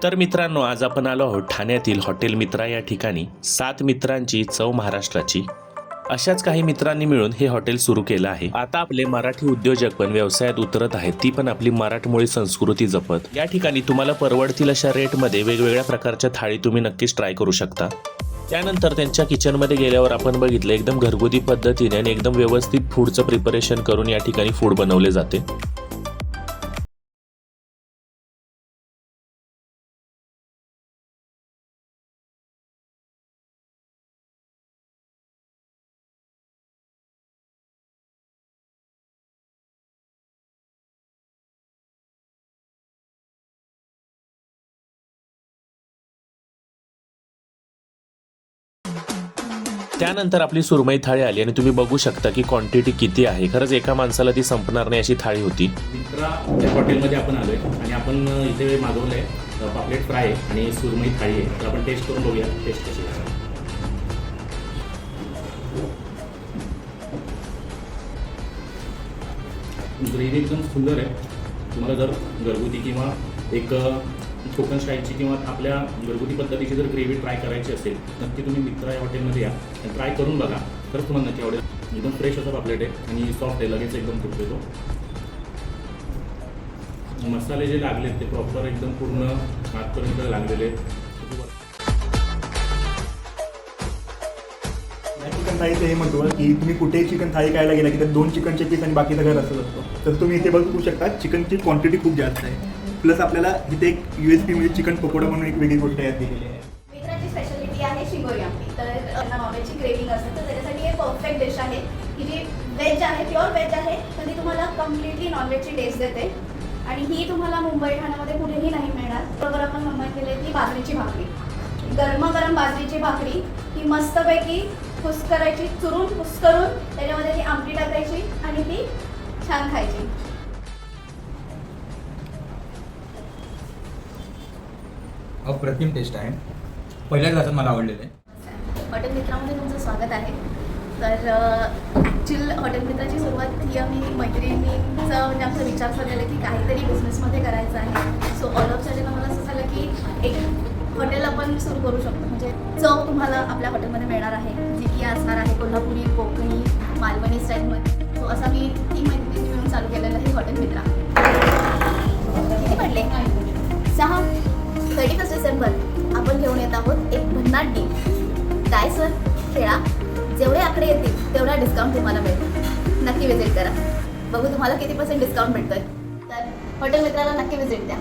तर मित्रांनो, आज आपण आलो आहोत ठाण्यातील हॉटेल मित्रा या ठिकाणी 7 मित्रांची चव महाराष्ट्राची. अशाच काही मित्रांनी मिळून हे हॉटेल सुरू केलं आहे. आता आपले मराठी उद्योजक पण व्यवसायात उतरत आहेत, ती पण आपली मराठमोळी संस्कृती जपत. या ठिकाणी तुम्हाला परवडतील अशा रेटमध्ये वेगवेगळ्या प्रकारच्या थाळी तुम्ही नक्कीच ट्राय करू शकता. त्यानंतर त्यांच्या किचनमध्ये गेल्यावर आपण बघितलं एकदम घरगुती पद्धतीने आणि एकदम व्यवस्थित फूडचं प्रिपरेशन करून या ठिकाणी फूड बनवले जाते. त्यानंतर आपली सुरमई थाळी आली आणि तुम्ही बघू शकता की क्वांटिटी किती आहे. खरंच एका माणसाला ती संपणार नाही अशी थाळी होती. मित्रा या हॉटेलमध्ये आपण आलोय आणि आपण इथे मागवलंय पापलेट फ्राय आणि सुरमई थाळी आहे. तर आपण टेस्ट करून बघूया टेस्ट कशी आहे. ग्रेव्ही एकदम सुंदर आहे. तुम्हाला जर घरगुती किंवा एक कोकण स्टाईलची किंवा आपल्या घरगुती पद्धतीची जर ग्रेव्ही ट्राय करायची असेल नक्की तुम्ही मित्रा या हॉटेलमध्ये या आणि ट्राय करून बघा. तर तुम्हाला नक्की आवडेल. एकदम फ्रेश असा पापलेट आहे आणि सॉफ्ट आहे, लगेच एकदम फुटतो तो. मसाले जे लागले ते प्रॉपर एकदम पूर्ण आतपर्यंत लागलेले. चिकन थाळीचं हे महत्त्व की तुम्ही कुठेही चिकन थाळी खायला गेला की त्यात 2 चिकनचे पीस आणि बाकीचा घर असत असतो. तर तुम्ही इथे बघू शकता चिकनची क्वांटिटी खूप जास्त आहे. प्लस आपल्याला इथे एक USP म्हणजे चिकन पकोडा म्हणून एक वेगळी गोष्ट यात दिलेली आहे. मित्राची स्पेशालिटी आहे शिंगोरी आमटी. तर नॉनव्हेजची क्रेविंग असेल तर त्याच्यासाठी हे परफेक्ट डिश आहे की जी व्हेज आहे, प्युअर व्हेज आहे, पण ती तुम्हाला कम्प्लिटली नॉनव्हेजची टेस्ट देते. आणि ही तुम्हाला मुंबई ठाण्यामध्ये कुठेही नाही मिळणार. बरोबर आपण मुंबईत केली ती बाजरीची भाकरी, गरमागरम बाजरीची भाकरी ही मस्तपैकी कुस्करायची, चुरून कुस्करून त्याच्यामध्ये ती आमटी टाकायची आणि ती छान खायची. अप्रतिम टेस्ट आहे. पहिल्याच घासात मला आवडलेलं आहे. हॉटेल मित्रामध्ये तुमचं स्वागत आहे. तर ॲक्च्युअल हॉटेल मित्राची सुरुवात ही आम्ही मैत्रिणींचा म्हणजे आमचा विचार झालेला की काहीतरी बिझनेसमध्ये करायचं आहे. सो ऑल ऑफ सडन आम्हाला असं झालं की एक हॉटेल आपण सुरू करू शकतो. म्हणजे चव तुम्हाला आपल्या हॉटेलमध्ये मिळणार आहे जी की असणार आहे कोल्हापुरी, कोकणी, मालवणी स्टाईलमध्ये. सो असं मी 3 मैत्रिणी मिळून चालू केलेलं आहे हॉटेल मित्रा. किती पडले? 6. 31 डिसेंबर आपण घेऊन येत आहोत एक भन्नाट डील. काय सर? खेळा, जेवढे आकडे येतील तेवढा डिस्काउंट तुम्हाला मिळेल. नक्की विजिट करा. बघू तुम्हाला किती % डिस्काउंट भेटतोय. तर हॉटेल मित्राला नक्की विजिट द्या.